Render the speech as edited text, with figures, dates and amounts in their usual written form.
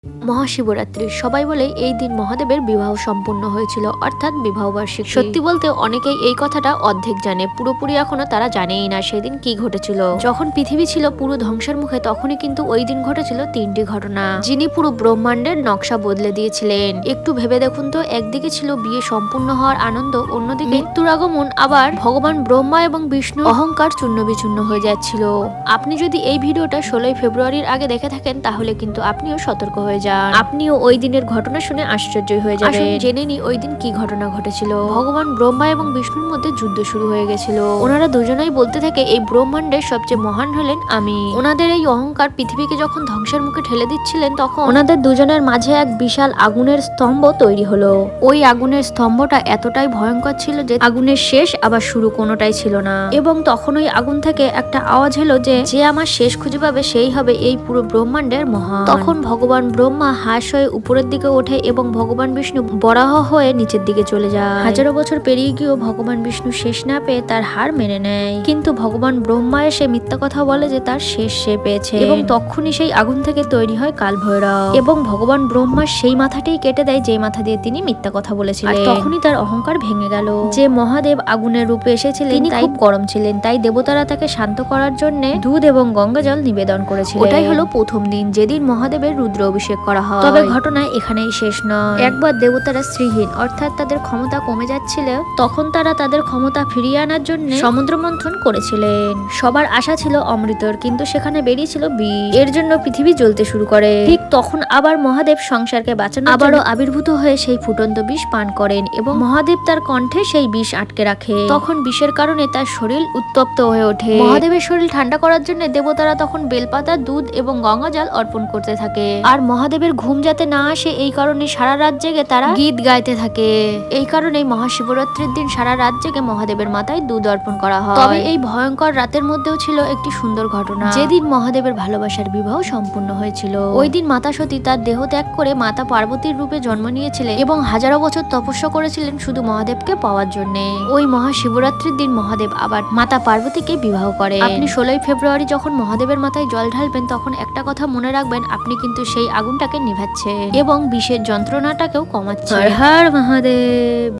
মহাশিবরাত্রি সবাই বলে এই দিন মহাদেবের বিবাহ সম্পূর্ণ হয়েছিল, অর্থাৎ বিবাহ বার্ষিকী। সত্যি বলতে অনেকেই এই কথাটা অর্ধেক জানে, পুরোপুরি এখনো তারা জানেই না সেদিন কি ঘটেছিল। যখন পৃথিবী ছিল পুরো ধ্বংসের মুখে তখনই কিন্তু ওই দিন ঘটেছিল তিনটি ঘটনা, যিনি পুরো ব্রহ্মাণ্ডের নকশা বদলে দিয়েছিলেন। একটু ভেবে দেখুন তো, একদিকে ছিল বিয়ে সম্পূর্ণ হওয়ার আনন্দ, অন্যদিকে মৃত্যুর আগমন, আবার ভগবান ব্রহ্মা এবং বিষ্ণু অহংকার চূর্ণ বিচূর্ণ হয়ে যাচ্ছিল। আপনি যদি এই ভিডিওটা 16 ফেব্রুয়ারির আগে দেখে থাকেন তাহলে কিন্তু আপনিও সতর্ক হয়ে যান, আপনিও ওই দিনের ঘটনা শুনে আশ্চর্য হয়ে যাবেন। জেনে নি ওই দিন কি ঘটনা ঘটেছিল। ভগবান ব্রহ্মা এবং বিষ্ণুর মধ্যে যুদ্ধ শুরু হয়ে গেছিল। ওনারা দুজনেই বলতে থাকে এই ব্রহ্মাণ্ডের সবচেয়ে মহান হলেন আমি। ওনাদের এই অহংকার পৃথিবীকে যখন ধ্বংসের মুখে ঠেলে দিচ্ছিলেন তখন ওনাদের দুজনের মাঝে এক বিশাল আগুনের স্তম্ভ তৈরি হলো। ওই আগুনের স্তম্ভটা এতটাই ভয়ঙ্কর ছিল যে আগুনের শেষ আবার শুরু কোনোটাই ছিল না। এবং তখন ওই আগুন থেকে একটা আওয়াজ হলো যে আমার শেষ খুঁজে পাবে সেই হবে এই পুরো ব্রহ্মাণ্ডের মহান। তখন ভগবান ব্রহ্মা হাঁস হয়ে উপরের দিকে ওঠে এবং ভগবান বিষ্ণু বরাহ হয়ে নিচের দিকে চলে যায়। হাজারো বছর পেরিয়ে গিয়েও ভগবান বিষ্ণু শেষ না পেয়ে তার হার মেনে নেয়, কিন্তু ভগবান ব্রহ্মা এসে মিথ্যা কথা বলে যে তার শেষ সে পেয়েছে। এবং তখনই সেই আগুন থেকে তৈরি হয় কালভৈরব, এবং ভগবান ব্রহ্মার সেই মাথাটাই কেটে দেয় যে মাথা দিয়ে তিনি মিথ্যা কথা বলেছিলেন। আর তখনই তার অহংকার ভেঙে গেল। যে মহাদেব আগুনের রূপে এসেছিলেন তিনি খুব গরম ছিলেন, তাই দেবতারা তাকে শান্ত করার জন্য দুধ এবং গঙ্গা জল নিবেদন করেছিলেন। ওটাই হলো প্রথম দিন যেদিন মহাদেবের রুদ্র অভিষেক করা হয়। তবে ঘটনা এখানেই শেষ নয়। একবার দেবতারা শ্রীহীন অর্থাৎ তাদের ক্ষমতা কমে যাচ্ছিল, তখন তারা তাদের ক্ষমতা ফিরিয়ে আনার জন্য সমুদ্র মন্থন করেছিলেন। সবার আশা ছিল অমৃতর, কিন্তু সেখানে বেরিয়েছিল বিষ। এর জন্য পৃথিবী জ্বলতে শুরু করে। ঠিক তখন আবার মহাদেব সংসারকে বাঁচানোর আবারও আবির্ভূত হয়ে সেই ফুটন্ত বিষ পান করেন এবং মহাদেব তার কণ্ঠে সেই বিষ আটকে রাখে। তখন বিষের কারণে তার শরীর উত্তপ্ত হয়ে ওঠে। মহাদেবের শরীর ঠান্ডা করার জন্য দেবতারা তখন বেলপাতা, দুধ এবং গঙ্গা জল অর্পণ করতে থাকে। আর মহাদেবের ঘুম যাতে না আসে এই কারণে সারা রাত জেগে তারা গীত গাইতে থাকে। এই কারণেই মহাশিবরাত্রির দিন সারা রাত জেগে মহাদেবের মাথায় দুধ অর্পণ করা হয়। তবে এই ভয়ঙ্কর রাতের মধ্যেও ছিল একটি সুন্দর ঘটনা, যেদিন মহাদেবের ভালোবাসার বিবাহ সম্পূর্ণ হয়েছিল। ওই দিন মাতা সতী তার দেহ ত্যাগ করে মাতা পার্বতীর রূপে জন্ম নিয়েছিলেন এবং হাজারো বছর তপস্যা করেছিলেন শুধু মহাদেবকে পাওয়ার জন্য। ওই মহাশিবরাত্রির দিন মহাদেব আবার মাতা পার্বতীকে বিবাহ করে। আপনি 16 ফেব্রুয়ারি যখন মহাদেবের মাথায় জল ঢালবেন তখন একটা কথা মনে রাখবেন, আপনি কিন্তু সেই আগুনটাকে নিভাচ্ছেন এবং বিষের যন্ত্রণাটাকেও কমাচ্ছেন। হর হর মহাদেব।